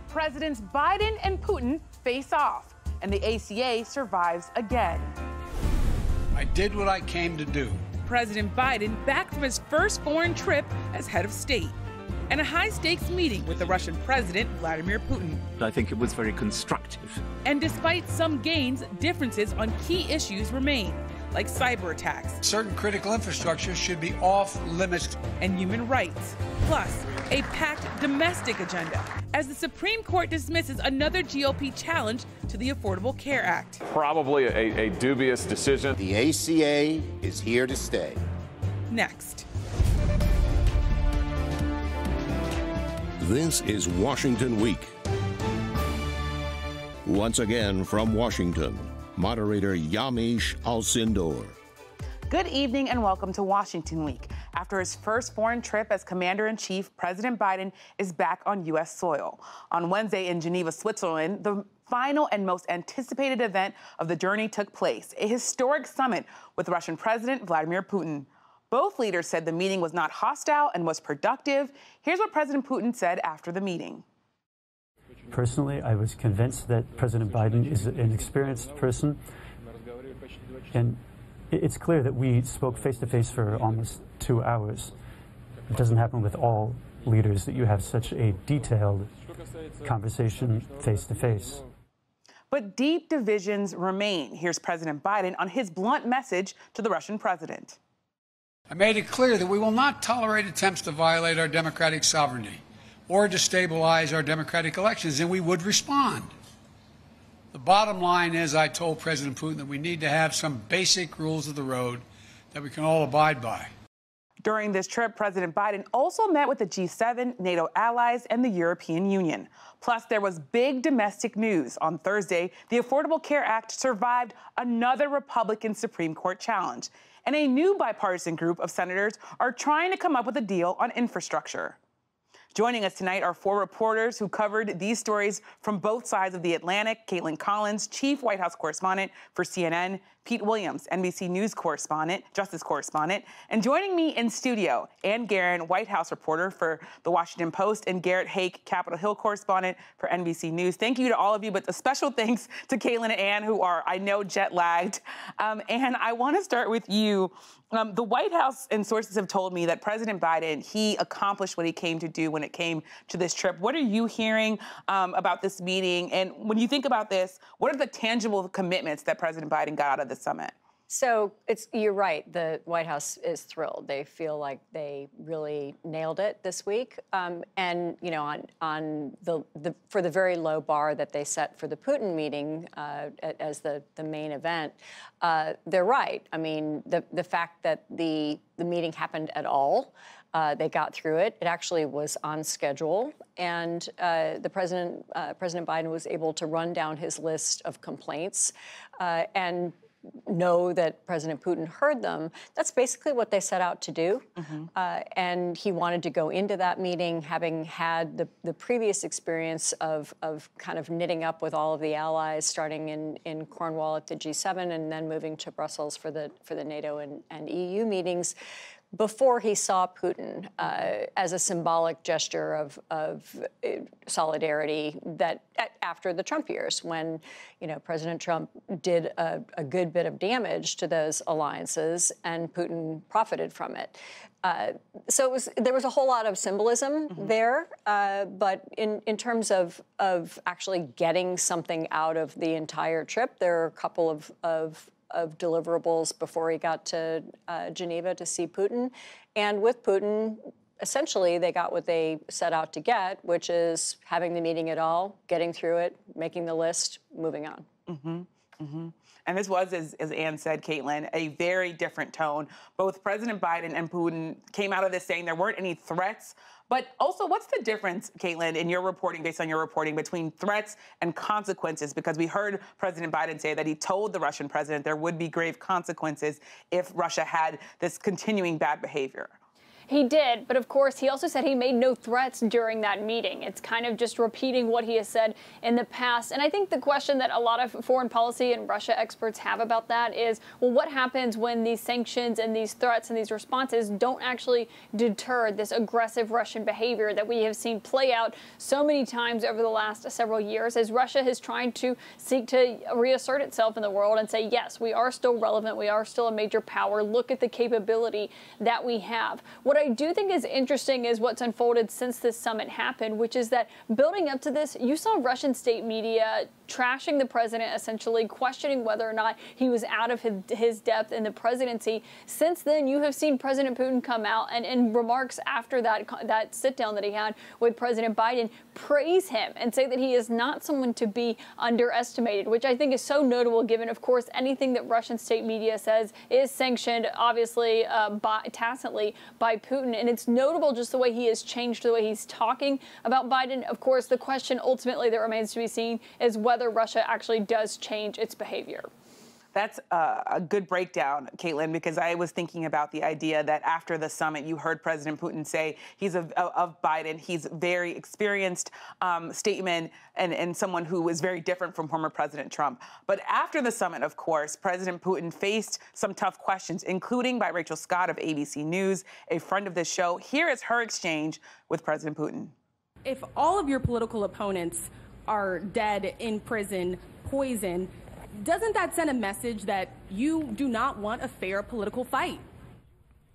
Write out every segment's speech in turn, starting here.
Presidents Biden and Putin face off, and the ACA survives again. I did what I came to do. President Biden back from his first foreign trip as head of state, and a high-stakes meeting with the Russian President, Vladimir Putin. I think it was very constructive. And despite some gains, differences on key issues remain, like cyber attacks. Certain critical infrastructure should be off limits. And human rights. Plus, a packed domestic agenda as the Supreme Court dismisses another GOP challenge to the Affordable Care Act. Probably a dubious decision. The ACA is here to stay. Next. This is Washington Week. Once again from Washington, moderator Yamiche Alcindor. Good evening and welcome to Washington Week. After his first foreign trip as Commander-in-Chief, President Biden is back on U.S. soil. On Wednesday in Geneva, Switzerland, the final and most anticipated event of the journey took place, a historic summit with Russian President Vladimir Putin. Both leaders said the meeting was not hostile and was productive. Here's what President Putin said after the meeting. Personally, I was convinced that President Biden is an experienced person, and it's clear that we spoke face-to-face for almost 2 hours. It doesn't happen with all leaders that you have such a detailed conversation face-to-face. But deep divisions remain. Here's President Biden on his blunt message to the Russian president. I made it clear that we will not tolerate attempts to violate our democratic sovereignty or destabilize our democratic elections, and we would respond. The bottom line is, I told President Putin that we need to have some basic rules of the road that we can all abide by. During this trip, President Biden also met with the G7, NATO allies, and the European Union. Plus, there was big domestic news. On Thursday, the Affordable Care Act survived another Republican Supreme Court challenge, and a new bipartisan group of senators are trying to come up with a deal on infrastructure. Joining us tonight are 4 reporters who covered these stories from both sides of the Atlantic: Caitlin Collins, chief White House correspondent for CNN; Pete Williams, NBC News correspondent, justice correspondent. And joining me in studio, Ann Guerin, White House reporter for The Washington Post, and Garrett Haake, Capitol Hill correspondent for NBC News. Thank you to all of you, but a special thanks to Caitlin and Ann, who are, I know, jet-lagged. And I want to start with you. The White House and sources have told me that President Biden, he accomplished what he came to do when it came to this trip. What are you hearing about this meeting? And when you think about this, what are the tangible commitments that President Biden got out of the summit? So you're right. The White House is thrilled. They feel like they really nailed it this week. And you know, on for the very low bar that they set for the Putin meeting as the main event, they're right. I mean, the fact that the meeting happened at all, they got through it. It actually was on schedule, and the President Biden was able to run down his list of complaints and know that President Putin heard them. That's basically what they set out to do. And he wanted to go into that meeting having had the previous experience of kind of knitting up with all of the allies, starting in Cornwall at the G7 and then moving to Brussels for the NATO and EU meetings, before he saw Putin as a symbolic gesture of solidarity that after the Trump years, when President Trump did a good bit of damage to those alliances and Putin profited from it. So there was a whole lot of symbolism there, but in terms of actually getting something out of the entire trip, there are a couple of deliverables before he got to Geneva to see Putin. And with Putin, essentially, they got what they set out to get, which is having the meeting at all, getting through it, making the list, moving on. And this was, as Ann said, Caitlin, a very different tone. Both President Biden and Putin came out of this saying there weren't any threats. But also, what's the difference, Caitlin, in your reporting, based on your reporting, between threats and consequences? Because we heard President Biden say that he told the Russian president there would be grave consequences if Russia had this continuing bad behavior. He did, but of course, he also said he made no threats during that meeting. It's kind of just repeating what he has said in the past. And I think the question that a lot of foreign policy and Russia experts have about that is, well, what happens when these sanctions and these threats and these responses don't actually deter this aggressive Russian behavior that we have seen play out so many times over the last several years as Russia has tried to seek to reassert itself in the world and say, yes, we are still relevant. We are still a major power. Look at the capability that we have. What I do think is interesting is what's unfolded since this summit happened, which is that building up to this, you saw Russian state media trashing the president, essentially questioning whether or not he was out of his depth in the presidency. Since then, you have seen President Putin come out and in remarks after that sit-down that he had with President Biden, praise him and say that he is not someone to be underestimated, which I think is so notable given, of course, anything that Russian state media says is sanctioned, obviously, tacitly by Putin. And it's notable just the way he has changed, the way he's talking about Biden. Of course, the question ultimately that remains to be seen is whether Russia actually does change its behavior. That's a good breakdown, Caitlin, because I was thinking about the idea that after the summit, you heard President Putin say he's of Biden. He's a very experienced statesman and someone who is very different from former President Trump. But after the summit, of course, President Putin faced some tough questions, including by Rachel Scott of ABC News, a friend of this show. Here is her exchange with President Putin. If all of your political opponents are dead, in prison, poisoned, doesn't that send a message that you do not want a fair political fight?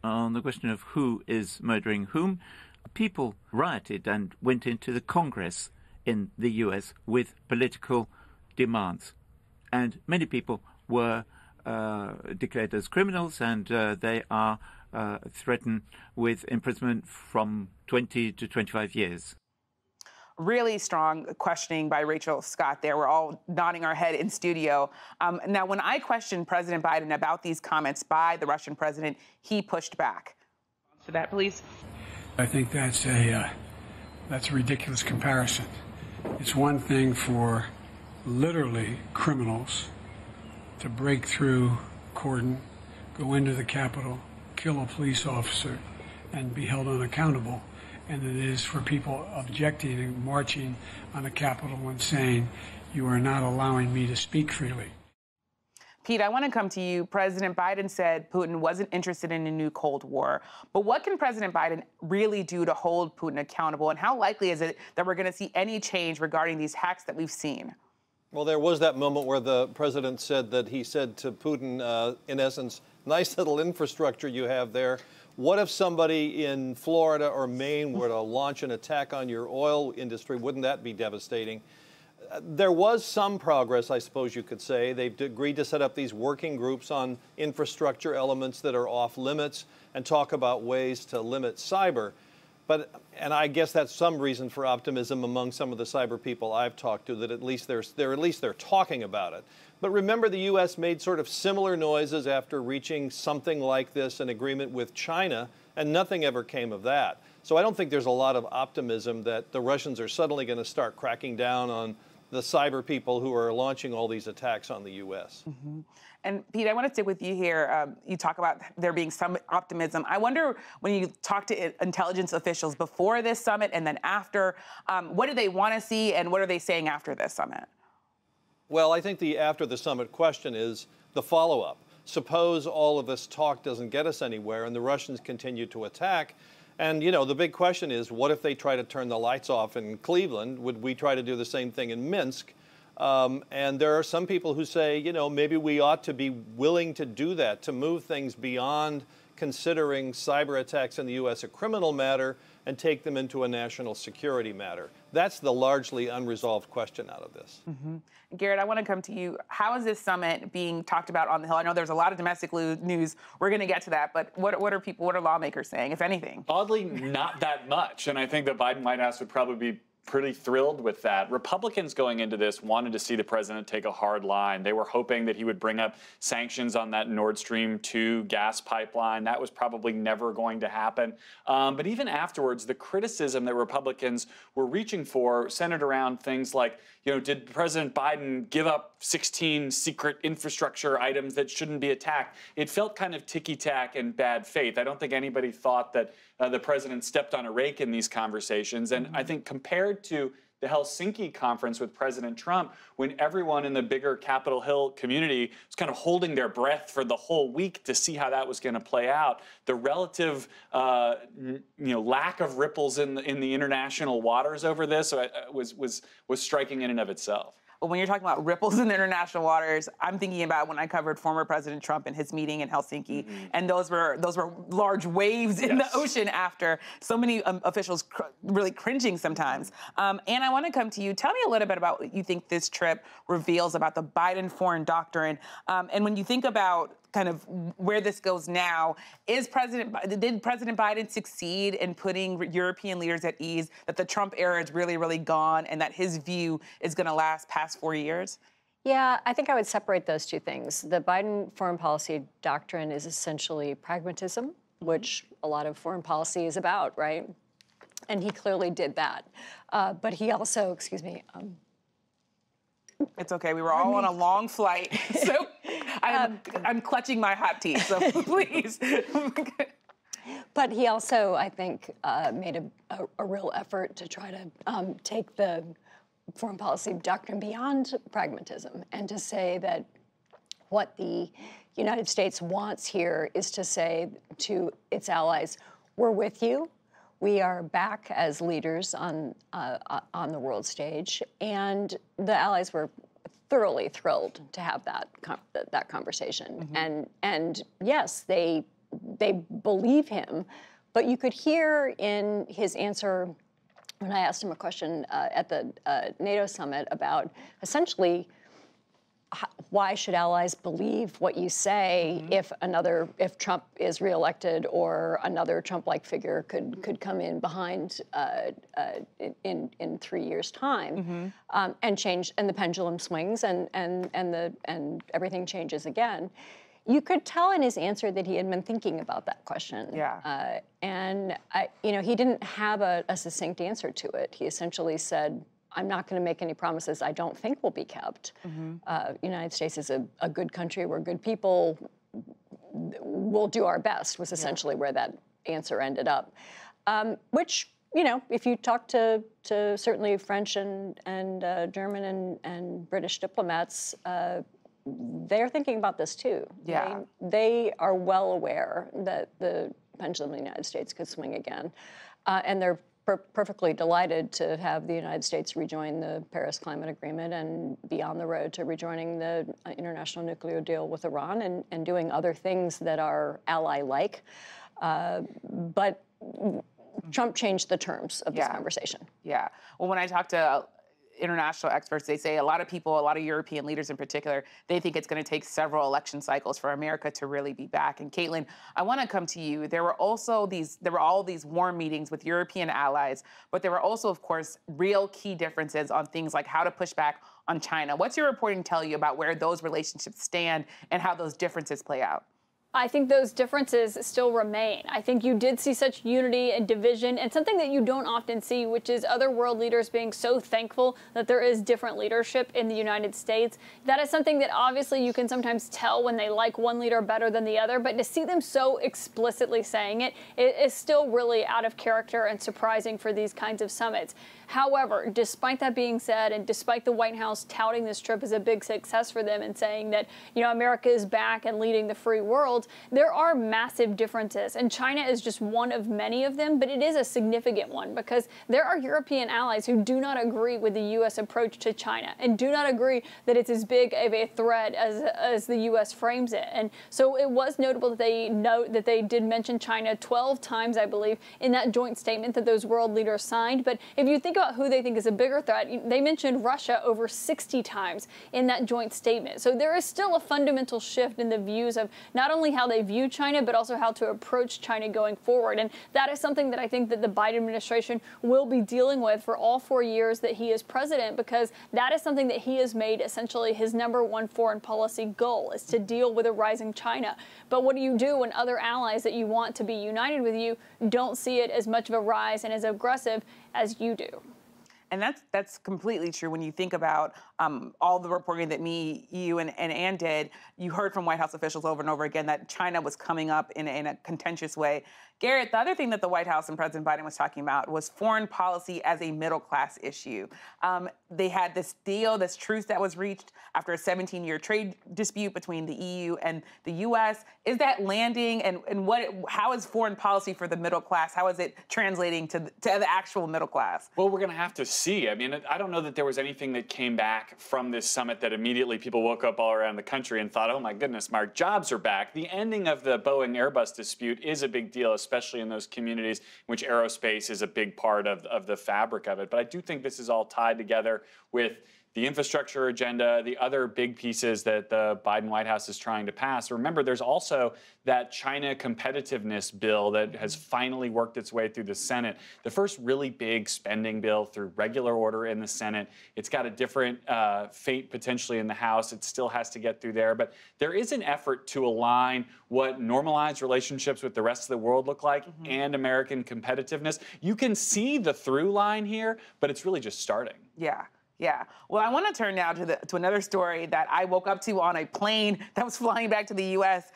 On the question of who is murdering whom, people rioted and went into the Congress in the US with political demands. And many people were declared as criminals, and they are threatened with imprisonment from 20 to 25 years. Really strong questioning by Rachel Scott there. We're all nodding our head in studio. Now, when I questioned President Biden about these comments by the Russian president, he pushed back. To that, please. I think that's a ridiculous comparison. It's one thing for literally criminals to break through cordon, go into the Capitol, kill a police officer, and be held unaccountable. And it is for people objecting and marching on the Capitol and saying, you are not allowing me to speak freely. Pete, I want to come to you. President Biden said Putin wasn't interested in a new Cold War. But what can President Biden really do to hold Putin accountable? And how likely is it that we're going to see any change regarding these hacks that we've seen? Well, there was that moment where the president said that he said to Putin, in essence, nice little infrastructure you have there. What if somebody in Florida or Maine were to launch an attack on your oil industry? Wouldn't that be devastating? There was some progress, I suppose you could say. They've agreed to set up these working groups on infrastructure elements that are off limits and talk about ways to limit cyber. And I guess that's some reason for optimism among some of the cyber people I've talked to, that at least they're talking about it. But remember, the U.S. made sort of similar noises after reaching something like this, an agreement with China, and nothing ever came of that. So I don't think there's a lot of optimism that the Russians are suddenly going to start cracking down on the cyber people who are launching all these attacks on the U.S. Mm-hmm. And Pete, I want to stick with you here. You talk about there being some optimism. I wonder, when you talk to intelligence officials before this summit and then after, what do they want to see and what are they saying after this summit? Well, I think the after the summit question is the follow-up. Suppose all of this talk doesn't get us anywhere and the Russians continue to attack. And, you know, the big question is, what if they try to turn the lights off in Cleveland? Would we try to do the same thing in Minsk? And there are some people who say, you know, maybe we ought to be willing to do that, to move things beyond considering cyber attacks in the U.S. a criminal matter and take them into a national security matter. That's the largely unresolved question out of this. Mm-hmm. Garrett, I want to come to you. How is this summit being talked about on the Hill? I know there's a lot of domestic news. We're going to get to that. But what are lawmakers saying, if anything? Oddly, not that much. And I think the Biden White House would probably be pretty thrilled with that. Republicans going into this wanted to see the president take a hard line. They were hoping that he would bring up sanctions on that Nord Stream 2 gas pipeline. That was probably never going to happen. But even afterwards, the criticism that Republicans were reaching for centered around things like, did President Biden give up 16 secret infrastructure items that shouldn't be attacked? It felt kind of ticky-tack and bad faith. I don't think anybody thought that the president stepped on a rake in these conversations. And I think compared to the Helsinki conference with President Trump, when everyone in the bigger Capitol Hill community was kind of holding their breath for the whole week to see how that was going to play out, the relative lack of ripples in the international waters over this was striking in and of itself. But when you're talking about ripples in the international waters, I'm thinking about when I covered former President Trump and his meeting in Helsinki, and those were large waves in the ocean after. So many officials really cringing sometimes. And I want to come to you. Tell me a little bit about what you think this trip reveals about the Biden foreign doctrine. And when you think about kind of where this goes now, did President Biden succeed in putting European leaders at ease that the Trump era is really, really gone and that his view is going to last past 4 years? Yeah, I think I would separate those two things. The Biden foreign policy doctrine is essentially pragmatism, which a lot of foreign policy is about, right? And he clearly did that. But he also, excuse me. It's okay. We were all on a long flight, so I'm clutching my hot tea. So please. But he also, I think, made a real effort to try to take the foreign policy doctrine beyond pragmatism and to say that what the United States wants here is to say to its allies, we're with you. We are back as leaders on the world stage, and the allies were thoroughly thrilled to have that conversation. And yes, they believe him, but you could hear in his answer when I asked him a question at the NATO summit about essentially why should allies believe what you say if Trump is reelected or another Trump-like figure could come in behind in 3 years' time and change, and the pendulum swings and everything changes again. You could tell in his answer that he had been thinking about that question. Yeah. And he didn't have a succinct answer to it. He essentially said, I'm not going to make any promises I don't think will be kept. United States is a good country. We're good people. We'll do our best was essentially where that answer ended up. Which, if you talk to certainly French and German and British diplomats, they're thinking about this too. Yeah. They are well aware that the pendulum in the United States could swing again. And they're perfectly delighted to have the United States rejoin the Paris Climate Agreement and be on the road to rejoining the international nuclear deal with Iran and doing other things that are ally-like. But Trump changed the terms of this conversation. Yeah. Well, when I talk to international experts, they say a lot of people, a lot of European leaders in particular, they think it's going to take several election cycles for America to really be back. And Caitlin, I want to come to you. There were all these warm meetings with European allies, but there were also, of course, real key differences on things like how to push back on China. What's your reporting tell you about where those relationships stand and how those differences play out? I think those differences still remain. I think you did see such unity and division, and something that you don't often see, which is other world leaders being so thankful that there is different leadership in the United States. That is something that obviously you can sometimes tell when they like one leader better than the other, but to see them so explicitly saying it is still really out of character and surprising for these kinds of summits. However, despite that being said, and despite the White House touting this trip as a big success for them and saying that, America is back and leading the free world, there are massive differences. And China is just one of many of them, but it is a significant one because there are European allies who do not agree with the U.S. approach to China and do not agree that it's as big of a threat as the U.S. frames it. And so it was notable that they did mention China 12 times, I believe, in that joint statement that those world leaders signed. But if you think about who they think is a bigger threat, they mentioned Russia over 60 times in that joint statement. So there is still a fundamental shift in the views of not only how they view China, but also how to approach China going forward. And that is something that I think that the Biden administration will be dealing with for all 4 years that he is president, because that is something that he has made essentially his #1 foreign policy goal, is to deal with a rising China. But what do you do when other allies that you want to be united with you don't see it as much of a rise and as aggressive as you do? And that's completely true. When you think about all the reporting that me, you, and Ann did, you heard from White House officials over and over again that China was coming up in a contentious way. Garrett, the other thing that the White House and President Biden was talking about was foreign policy as a middle-class issue. They had this deal, this truce that was reached after a 17-year trade dispute between the EU and the U.S. Is that landing? And how is foreign policy for the middle class? How is it translating to the actual middle class? Well, we're going to have to see. I mean, I don't know that there was anything that came back from this summit that immediately people woke up all around the country and thought, oh my goodness, our jobs are back. The ending of the Boeing-Airbus dispute is a big deal, especially in those communities in which aerospace is a big part of the fabric of it. But I do think this is all tied together with the infrastructure agenda, the other big pieces that the Biden White House is trying to pass. Remember, there's also that China competitiveness bill that has finally worked its way through the Senate. The first really big spending bill through regular order in the Senate. It's got a different fate potentially in the House. It still has to get through there. But there is an effort to align what normalized relationships with the rest of the world look like and American competitiveness. You can see the through line here, but it's really just starting. Yeah. Yeah. Well, I want to turn now to another story that I woke up to on a plane that was flying back to the U.S.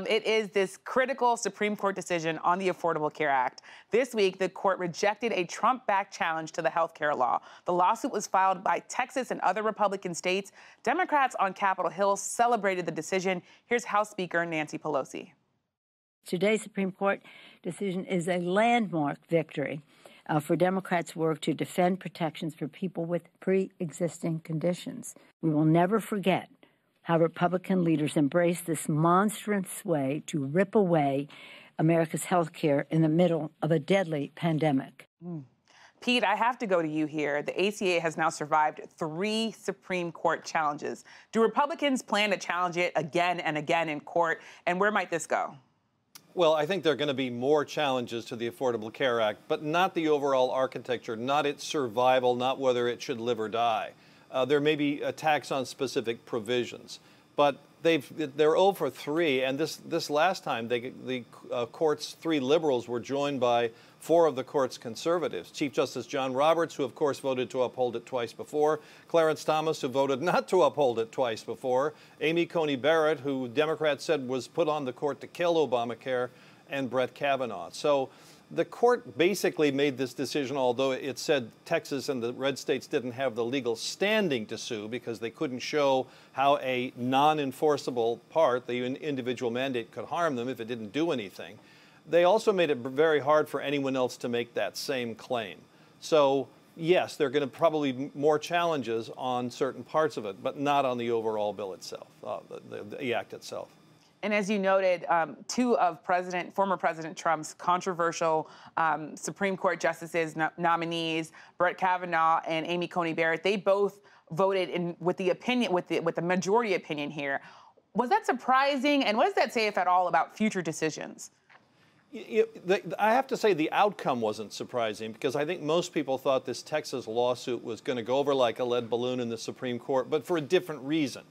It is this critical Supreme Court decision on the Affordable Care Act. This week, the court rejected a Trump-backed challenge to the health care law. The lawsuit was filed by Texas and other Republican states. Democrats on Capitol Hill celebrated the decision. Here's House Speaker Nancy Pelosi. Today's Supreme Court decision is a landmark victory for Democrats' work to defend protections for people with pre-existing conditions. We will never forget how Republican leaders embraced this monstrous way to rip away America's health care in the middle of a deadly pandemic. Pete, I have to go to you here. The ACA has now survived 3 Supreme Court challenges. Do Republicans plan to challenge it again and again in court? And where might this go? Well, I think there are going to be more challenges to the Affordable Care Act, but not the overall architecture, not its survival, not whether it should live or die. There may be attacks on specific provisions, but they're 0 for 3, and this last time the court's 3 liberals were joined by 4 of the court's conservatives. Chief Justice John Roberts, who of course voted to uphold it twice before, Clarence Thomas, who voted not to uphold it twice before, Amy Coney Barrett, who Democrats said was put on the court to kill Obamacare, and Brett Kavanaugh. So the court basically made this decision, although it said Texas and the red states didn't have the legal standing to sue because they couldn't show how a non-enforceable part, the individual mandate, could harm them if it didn't do anything. They also made it very hard for anyone else to make that same claim. So, yes, there are going to probably be more challenges on certain parts of it, but not on the overall bill itself, the act itself. And as you noted, 2 of former President Trump's controversial Supreme Court justices nominees, Brett Kavanaugh and Amy Coney Barrett, they both voted with the majority opinion here. Was that surprising? And what does that say, if at all, about future decisions? I have to say the outcome wasn't surprising because I think most people thought this Texas lawsuit was going to go over like a lead balloon in the Supreme Court, but for a different reason.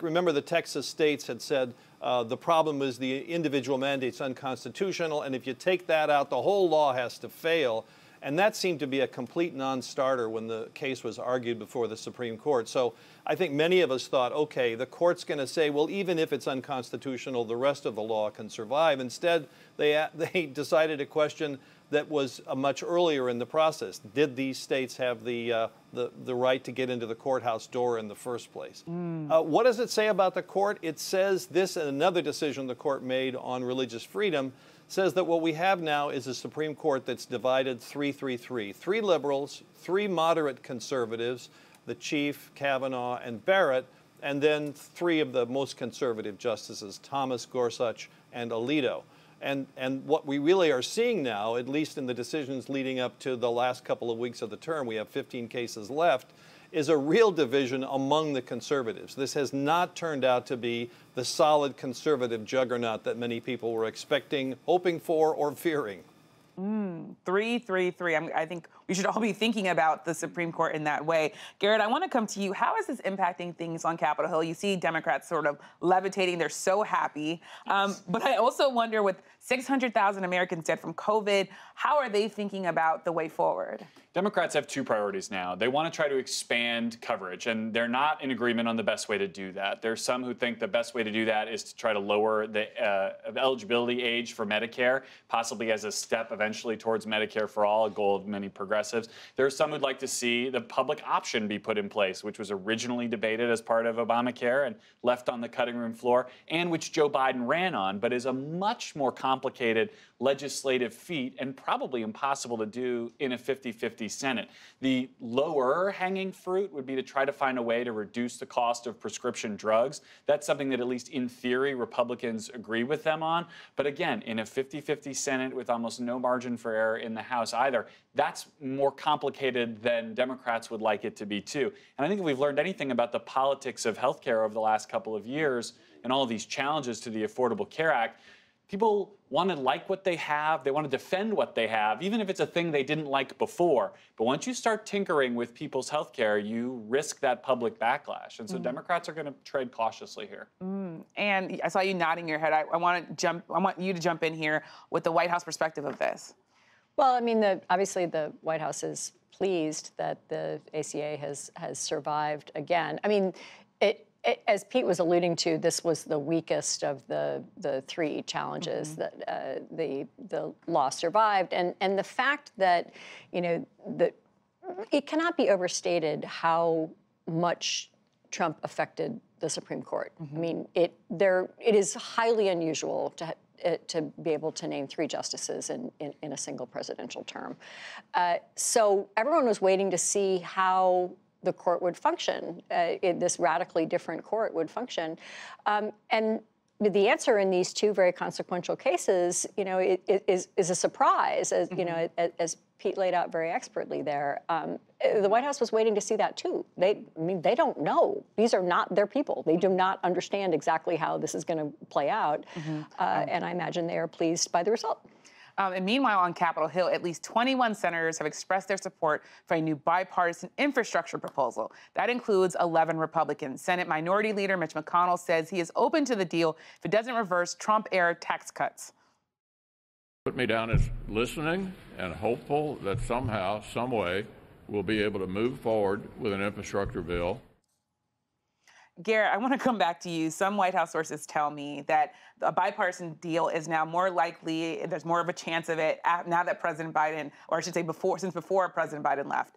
Remember, the Texas states had said the problem is the individual mandate's unconstitutional, and if you take that out, the whole law has to fail. And that seemed to be a complete non-starter when the case was argued before the Supreme Court. So I think many of us thought, okay, the court's going to say, well, even if it's unconstitutional, the rest of the law can survive. Instead, they decided a question that was much earlier in the process. Did these states have the right to get into the courthouse door in the first place? What does it say about the court? It says this, and another decision the court made on religious freedom says that what we have now is a Supreme Court that's divided 3-3-3. 3 liberals, 3 moderate conservatives, the Chief, Kavanaugh, and Barrett, and then 3 of the most conservative justices, Thomas, Gorsuch, and Alito. And what we really are seeing now, at least in the decisions leading up to the last couple of weeks of the term, we have 15 cases left, is a real division among the conservatives. This has not turned out to be the solid conservative juggernaut that many people were expecting, hoping for, or fearing. 3-3-3. I think we should all be thinking about the Supreme Court in that way. Garrett, I want to come to you. How is this impacting things on Capitol Hill? You see Democrats sort of levitating. They're so happy. But I also wonder, with 600,000 Americans dead from COVID, how are they thinking about the way forward? Democrats have two priorities now. They want to try to expand coverage, and they're not in agreement on the best way to do that. There's some who think the best way to do that is to try to lower the eligibility age for Medicare, possibly as a step eventually towards Medicare for all, a goal of many progressives. There are some who'd like to see the public option be put in place, which was originally debated as part of Obamacare and left on the cutting room floor, and which Joe Biden ran on, but is a much more complicated legislative feat and probably impossible to do in a 50-50 Senate. The lower hanging fruit would be to try to find a way to reduce the cost of prescription drugs. That's something that, at least in theory, Republicans agree with them on. But again, in a 50-50 Senate with almost no margin for error in the House either, that's more complicated than Democrats would like it to be too. And I think if we've learned anything about the politics of health care over the last couple of years and all of these challenges to the Affordable Care Act, people want to like what they have. They want to defend what they have, even if it's a thing they didn't like before. But once you start tinkering with people's health care, you risk that public backlash. And so Democrats are going to tread cautiously here. And I saw you nodding your head. I want you to jump in here with the White House perspective of this. Well, I mean, obviously the White House is pleased that the ACA has survived again. I mean, as Pete was alluding to, this was the weakest of the three challenges that the law survived, and the fact that, you know, it cannot be overstated how much Trump affected the Supreme Court. I mean, it is highly unusual to be able to name three justices in a single presidential term. So everyone was waiting to see how the court would function, this radically different court would function. And the answer in these two very consequential cases, you know, is a surprise, as you know, as Pete laid out very expertly there. The White House was waiting to see that too. I mean, they don't know. These are not their people. They do not understand exactly how this is going to play out, and I imagine they are pleased by the result. And meanwhile, on Capitol Hill, at least 21 senators have expressed their support for a new bipartisan infrastructure proposal. That includes 11 Republicans. Senate Minority Leader Mitch McConnell says he is open to the deal if it doesn't reverse Trump-era tax cuts. Put me down as listening and hopeful that somehow, some way, we'll be able to move forward with an infrastructure bill. Garrett, I want to come back to you. Some White House sources tell me that a bipartisan deal is now more likely, there's more of a chance of it now that President Biden, or I should say since before President Biden left.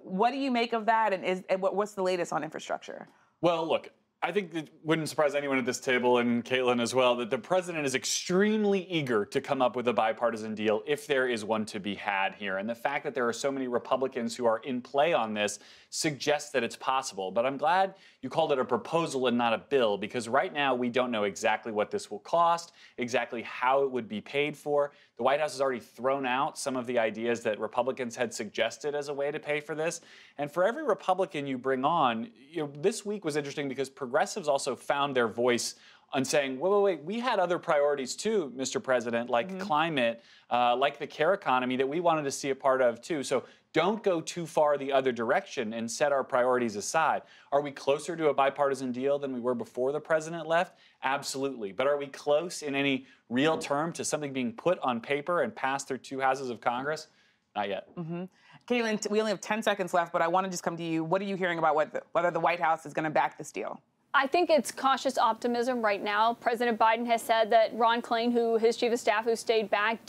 What do you make of that, and what's the latest on infrastructure? Well, look, I think it wouldn't surprise anyone at this table, and Caitlin as well, that the president is extremely eager to come up with a bipartisan deal if there is one to be had here. And the fact that there are so many Republicans who are in play on this suggests that it's possible. But I'm glad you called it a proposal and not a bill, because right now we don't know exactly what this will cost, exactly how it would be paid for. The White House has already thrown out some of the ideas that Republicans had suggested as a way to pay for this. And for every Republican you bring on, you know, this week was interesting because progressives also found their voice on saying, wait, we had other priorities too, Mr. President, like climate, like the care economy that we wanted to see a part of too. So don't go too far the other direction and set our priorities aside. Are we closer to a bipartisan deal than we were before the president left? Absolutely. But are we close in any real term to something being put on paper and passed through two houses of Congress? Not yet. Caitlin, we only have 10 seconds left, but I want to just come to you. What are you hearing about whether the White House is going to back this deal? I think it's cautious optimism right now. President Biden has said that Ron Klain, who his chief of staff, who stayed back,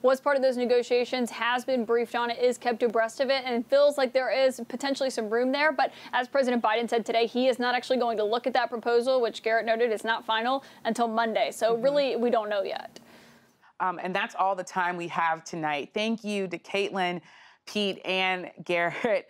was part of those negotiations, has been briefed on it, is kept abreast of it, and feels like there is potentially some room there. But as President Biden said today, he is not actually going to look at that proposal, which Garrett noted is not final, until Monday. So really, we don't know yet. And that's all the time we have tonight. Thank you to Caitlin, Pete, and Garrett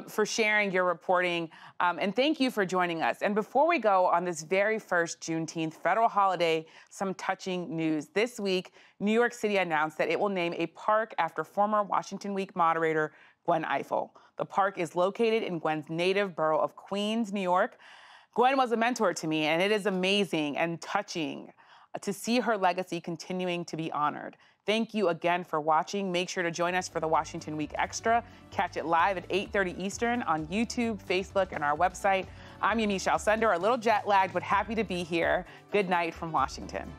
for sharing your reporting. And thank you for joining us. And before we go on this very first Juneteenth federal holiday, some touching news. This week, New York City announced that it will name a park after former Washington Week moderator Gwen Ifill. The park is located in Gwen's native borough of Queens, New York. Gwen was a mentor to me, and it is amazing and touching to see her legacy continuing to be honored. Thank you again for watching. Make sure to join us for the Washington Week Extra. Catch it live at 8:30 Eastern on YouTube, Facebook, and our website. I'm Yamiche Alcindor, a little jet-lagged, but happy to be here. Good night from Washington.